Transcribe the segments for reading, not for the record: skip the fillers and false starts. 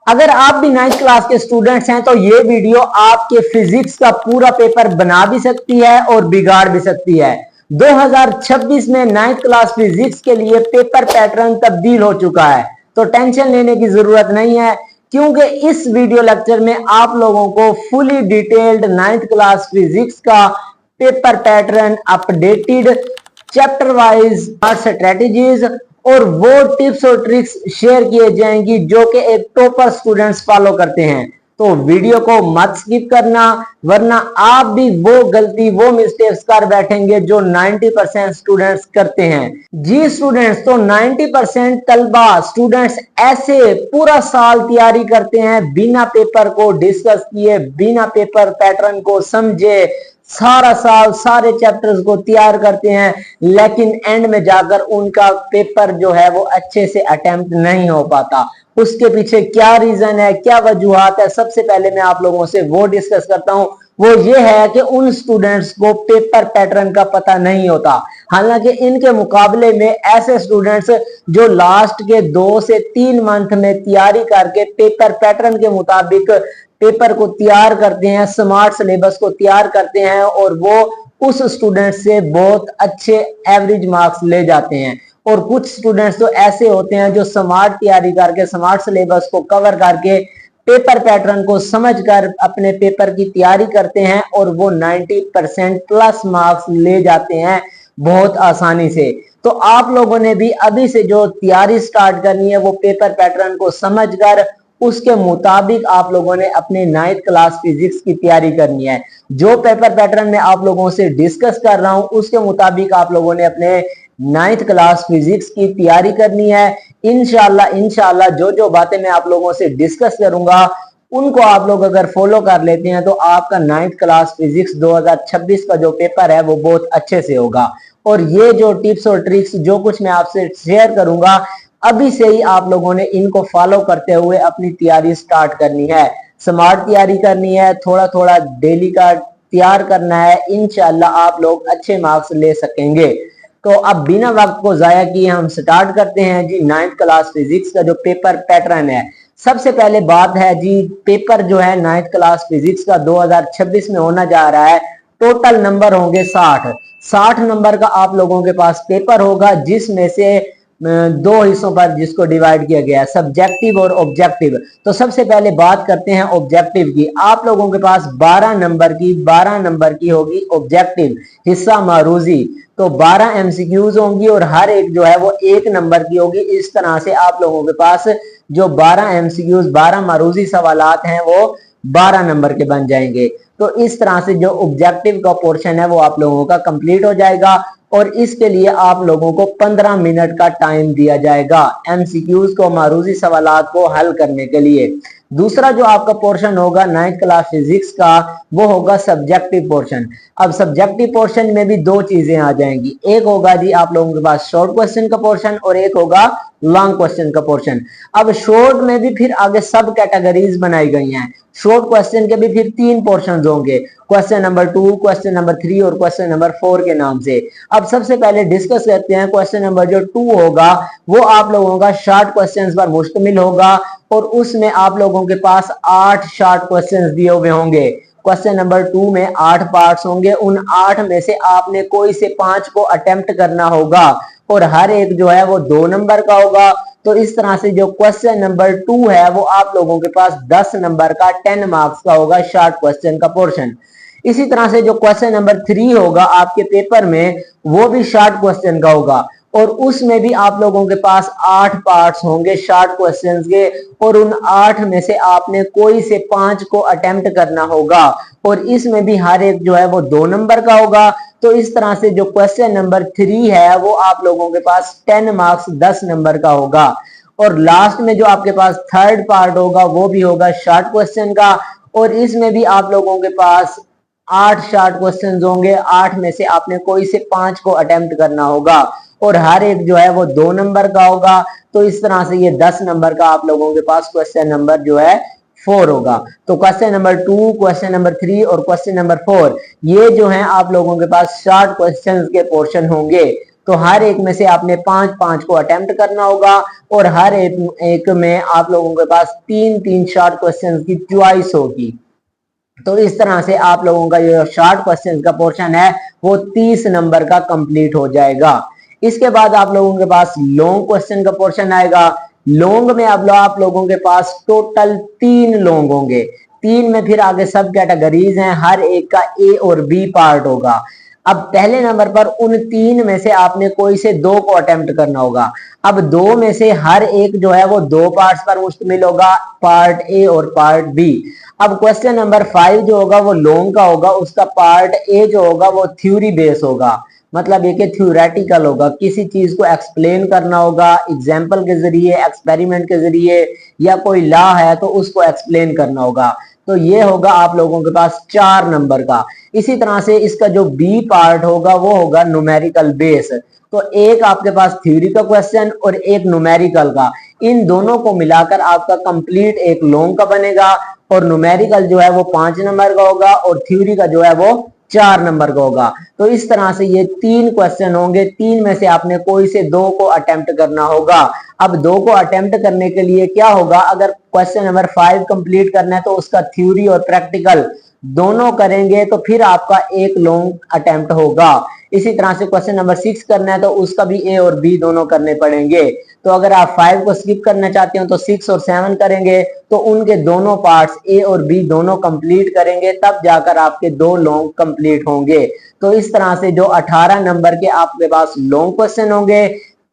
अगर आप भी 9th क्लास के स्टूडेंट्स हैं तो ये वीडियो आपके फिजिक्स का पूरा पेपर बना भी सकती है और बिगाड़ भी सकती है। 2026 में 9th क्लास फिजिक्स के लिए पेपर पैटर्न तब्दील हो चुका है, तो टेंशन लेने की जरूरत नहीं है, क्योंकि इस वीडियो लेक्चर में आप लोगों को fully detailed 9th class physics का paper pattern updated chapter wise strategies और वो टिप्स और ट्रिक्स शेयर किए जाएंगी जो कि एक टॉपर स्टूडेंट्स फॉलो करते हैं। तो वीडियो को मत स्किप करना, वरना आप भी वो गलती वो मिस्टेक्स कर बैठेंगे जो 90% स्टूडेंट्स करते हैं। जी स्टूडेंट्स, तो 90% तलबा स्टूडेंट्स ऐसे पूरा साल तैयारी करते हैं बिना पेपर को डिस्कस किए, बिना पेपर पैटर्न को समझे, सारा साल सारे चैप्टर्स को तैयार करते हैं, लेकिन एंड में जाकर उनका पेपर जो है वो अच्छे से अटेम्प्ट नहीं हो पाता। उसके पीछे क्या रीजन है, क्या वजूहात है, सबसे पहले मैं आप लोगों से वो डिस्कस करता हूं। वो ये है कि उन स्टूडेंट्स को पेपर पैटर्न का पता नहीं होता। हालांकि इनके मुकाबले में ऐसे स्टूडेंट्स जो लास्ट के 2 से 3 मंथ में तैयारी करके पेपर पैटर्न के मुताबिक पेपर को तैयार करते हैं, स्मार्ट सिलेबस को तैयार करते हैं और वो उस स्टूडेंट से बहुत अच्छे एवरेज मार्क्स ले जाते हैं। और कुछ स्टूडेंट्स तो ऐसे होते हैं जो स्मार्ट तैयारी करके, स्मार्ट सिलेबस को कवर करके, पेपर पैटर्न को समझकर अपने पेपर की तैयारी करते हैं और वो 90% प्लस मार्क्स ले जाते हैं बहुत आसानी से। तो आप लोगों ने भी अभी से जो तैयारी स्टार्ट करनी है वो पेपर पैटर्न को समझकर उसके मुताबिक आप लोगों ने अपने 9th क्लास फिजिक्स की तैयारी करनी है। जो पेपर पैटर्न में आप लोगों से डिस्कस कर रहा हूं उसके मुताबिक आप लोगों ने अपने 9th क्लास फिजिक्स की तैयारी करनी है। इंशाल्लाह जो जो बातें मैं आप लोगों से डिस्कस करूंगा उनको आप लोग अगर फॉलो कर लेते हैं तो आपका 9th क्लास फिजिक्स 2026 का जो पेपर है वो बहुत अच्छे से होगा। और ये जो टिप्स और ट्रिक्स जो कुछ मैं आपसे शेयर करूंगा अभी से ही आप लोगों ने इनको फॉलो करते हुए अपनी तैयारी स्टार्ट करनी है। स्मार्ट तैयारी करनी है, थोड़ा थोड़ा डेली का तैयार करना है, इंशाल्लाह आप लोग अच्छे मार्क्स ले सकेंगे। तो अब बिना वक्त को जाया किए हम स्टार्ट करते हैं जी 9th क्लास फिजिक्स का जो पेपर पैटर्न है। सबसे पहले बात है जी, पेपर जो है 9th क्लास फिजिक्स का 2026 में होना जा रहा है। टोटल नंबर होंगे 60 नंबर का आप लोगों के पास पेपर होगा, जिसमें से 2 हिस्सों पर जिसको डिवाइड किया गया है, सब्जेक्टिव और ऑब्जेक्टिव। तो सबसे पहले बात करते हैं ऑब्जेक्टिव की। आप लोगों के पास 12 नंबर की होगी ऑब्जेक्टिव हिस्सा मारूजी। तो 12 एमसीक्यूज होंगी और हर एक जो है वो 1 नंबर की होगी। इस तरह से आप लोगों के पास जो 12 एमसीक्यूज 12 मारूजी सवालात हैं वो 12 नंबर के बन जाएंगे। तो इस तरह से जो ऑब्जेक्टिव का पोर्शन है वो आप लोगों का कंप्लीट हो जाएगा और इसके लिए आप लोगों को 15 मिनट का टाइम दिया जाएगा एमसीक्यूज को, मारूजी सवालात को हल करने के लिए। दूसरा जो आपका पोर्शन होगा 9th क्लास फिजिक्स का वो होगा सब्जेक्टिव पोर्शन। अब सब्जेक्टिव पोर्शन में भी 2 चीजें आ जाएंगी, एक होगा जी आप लोगों के पास शॉर्ट क्वेश्चन का पोर्शन और एक होगा लॉन्ग क्वेश्चन का पोर्शन। अब शॉर्ट में भी फिर आगे सब कैटेगरीज बनाई गई हैं। शॉर्ट क्वेश्चन के भी फिर 3 पोर्शन होंगे, क्वेश्चन नंबर 2, क्वेश्चन नंबर 3 और क्वेश्चन नंबर 4 के नाम से। अब सबसे पहले डिस्कस करते हैं क्वेश्चन नंबर जो 2 होगा वो आप लोगों का शॉर्ट क्वेश्चंस पर मुश्तमिल होगा और उसमें आप लोगों के पास 8 शॉर्ट क्वेश्चंस दिए हुए होंगे। क्वेश्चन नंबर 2 में 8 पार्ट्स होंगे, उन 8 में से आपने कोई से 5 को अटेम्प्ट करना होगा और हर एक जो है वो 2 नंबर का होगा। तो इस तरह से जो क्वेश्चन नंबर 2 है वो आप लोगों के पास 10 नंबर का 10 मार्क्स का होगा शॉर्ट क्वेश्चन का पोर्शन। इसी तरह से जो क्वेश्चन नंबर 3 होगा आपके पेपर में वो भी शॉर्ट क्वेश्चन का होगा और उसमें भी आप लोगों के पास 8 पार्ट्स होंगे शॉर्ट क्वेश्चंस के और उन 8 में से आपने कोई से 5 को अटेम्प्ट करना होगा और इसमें भी हर एक जो है वो 2 नंबर का होगा। तो इस तरह से जो क्वेश्चन नंबर 3 है वो आप लोगों के पास 10 मार्क्स 10 नंबर का होगा और लास्ट में जो आपके पास थर्ड पार्ट होगा वो भी होगा शॉर्ट क्वेश्चन का और इसमें भी आप लोगों के पास 8 शॉर्ट क्वेश्चंस होंगे। 8 में से आपने कोई से 5 को अटेम्प्ट करना होगा और हर एक जो है वो 2 नंबर का होगा। तो इस तरह से ये 10 नंबर का आप लोगों के पास क्वेश्चन नंबर जो है 4 होगा। तो क्वेश्चन नंबर 2, क्वेश्चन नंबर 3 और क्वेश्चन नंबर 4 ये जो है आप लोगों के पास शॉर्ट क्वेश्चंस के पोर्शन होंगे। तो हर एक में से आपने 5-5 को अटेम्प्ट करना होगा और हर एक में आप लोगों के पास 3-3 शॉर्ट क्वेश्चन की चॉइस होगी। तो इस तरह से आप लोगों का जो शॉर्ट क्वेश्चन का पोर्शन है वो 30 नंबर का कंप्लीट हो जाएगा। इसके बाद आप लोगों के पास लॉन्ग क्वेश्चन का पोर्शन आएगा। लॉन्ग में अब आप लोगों के पास टोटल 3 लॉन्ग होंगे। 3 में फिर आगे सब कैटेगरीज हैं, हर एक का ए और बी पार्ट होगा। अब पहले नंबर पर उन 3 में से आपने कोई से 2 को अटेम्प्ट करना होगा। अब 2 में से हर एक जो है वो 2 पार्ट्स पर मुश्तमिल होगा, पार्ट ए और पार्ट बी। अब क्वेश्चन नंबर 5 जो होगा वो लॉन्ग का होगा, उसका पार्ट ए जो होगा वो थ्योरी बेस होगा, मतलब ये थ्योरेटिकल होगा, किसी चीज को एक्सप्लेन करना होगा एग्जाम्पल के जरिए, एक्सपेरिमेंट के जरिए, या कोई लॉ है तो उसको एक्सप्लेन करना होगा। तो ये होगा आप लोगों के पास 4 नंबर का। इसी तरह से इसका जो बी पार्ट होगा वो होगा न्यूमेरिकल बेस। तो एक आपके पास थ्योरी का क्वेश्चन और एक न्यूमेरिकल का, इन दोनों को मिलाकर आपका कंप्लीट एक लॉन्ग का बनेगा। और न्यूमेरिकल जो है वो 5 नंबर का होगा और थ्योरी का जो है वो 4 नंबर का होगा। तो इस तरह से ये 3 क्वेश्चन होंगे, 3 में से आपने कोई से 2 को अटेम्प्ट करना होगा। अब 2 को अटेम्प्ट करने के लिए क्या होगा, अगर क्वेश्चन नंबर 5 कंप्लीट करना है तो उसका थ्योरी और प्रैक्टिकल दोनों करेंगे तो फिर आपका एक लॉन्ग अटेम्प्ट होगा। इसी तरह से क्वेश्चन नंबर 6 करना है तो उसका भी ए और बी दोनों करने पड़ेंगे। तो अगर आप 5 को स्किप करना चाहते हो तो 6 और 7 करेंगे, तो उनके दोनों पार्ट्स ए और बी दोनों कंप्लीट करेंगे, तब जाकर आपके 2 लॉन्ग कंप्लीट होंगे। तो इस तरह से जो 18 नंबर के आपके पास लॉन्ग क्वेश्चन होंगे,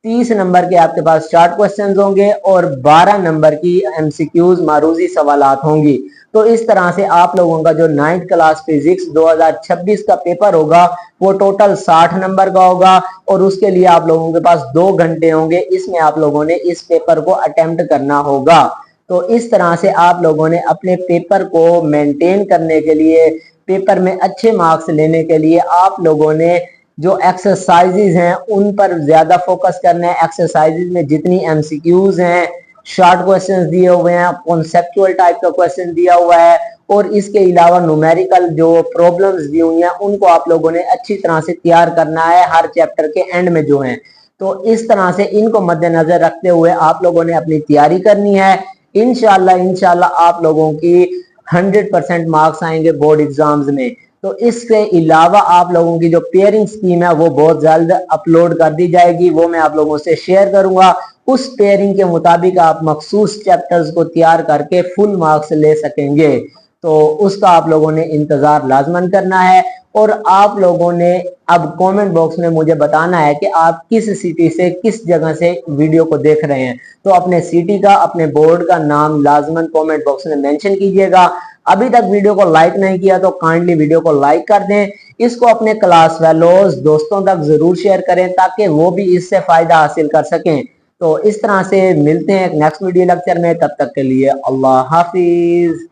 30 नंबर के आपके पास शॉर्ट क्वेश्चंस होंगे और 12 नंबर की एमसीक्यूज मारूजी सवालात होंगी। तो इस तरह से आप लोगों का जो 9th क्लास फिजिक्स 2026 का पेपर होगा वो टोटल 60 नंबर का होगा और उसके लिए आप लोगों के पास 2 घंटे होंगे। इसमें आप लोगों ने इस पेपर को अटेम्प्ट करना होगा। तो इस तरह से आप लोगों ने अपने पेपर को मेंटेन करने के लिए, पेपर में अच्छे मार्क्स लेने के लिए आप लोगों ने जो एक्सरसाइजेज हैं उन पर ज्यादा फोकस करना है। एक्सरसाइजेज में जितनी एमसीक्यूज हैं, शॉर्ट क्वेश्चंस दिए हुए हैं, कॉन्सेप्चुअल टाइप का क्वेश्चन दिया हुआ है और इसके अलावा न्यूमेरिकल जो प्रॉब्लम्स दी हुई हैं उनको आप लोगों ने अच्छी तरह से तैयार करना है हर चैप्टर के एंड में जो है। तो इस तरह से इनको मद्देनजर रखते हुए आप लोगों ने अपनी तैयारी करनी है। इंशाल्लाह आप लोगों की 100% मार्क्स आएंगे बोर्ड एग्जाम्स में। तो इसके अलावा आप लोगों की जो पेयरिंग स्कीम है वो बहुत जल्द अपलोड कर दी जाएगी, वो मैं आप लोगों से शेयर करूंगा। उस पेयरिंग के मुताबिक आप मखसूस चैप्टर्स को तैयार करके फुल मार्क्स ले सकेंगे। तो उसका आप लोगों ने इंतजार लाजमन करना है और आप लोगों ने अब कमेंट बॉक्स में मुझे बताना है कि आप किस सिटी से, किस जगह से वीडियो को देख रहे हैं। तो अपने सिटी का, अपने बोर्ड का नाम लाजमन कमेंट बॉक्स में मेंशन कीजिएगा। अभी तक वीडियो को लाइक नहीं किया तो काइंडली वीडियो को लाइक कर दें। इसको अपने क्लास फेलोज, दोस्तों तक जरूर शेयर करें ताकि वो भी इससे फायदा हासिल कर सकें। तो इस तरह से मिलते हैं एक नेक्स्ट वीडियो लेक्चर में, तब तक के लिए अल्लाह हाफिज।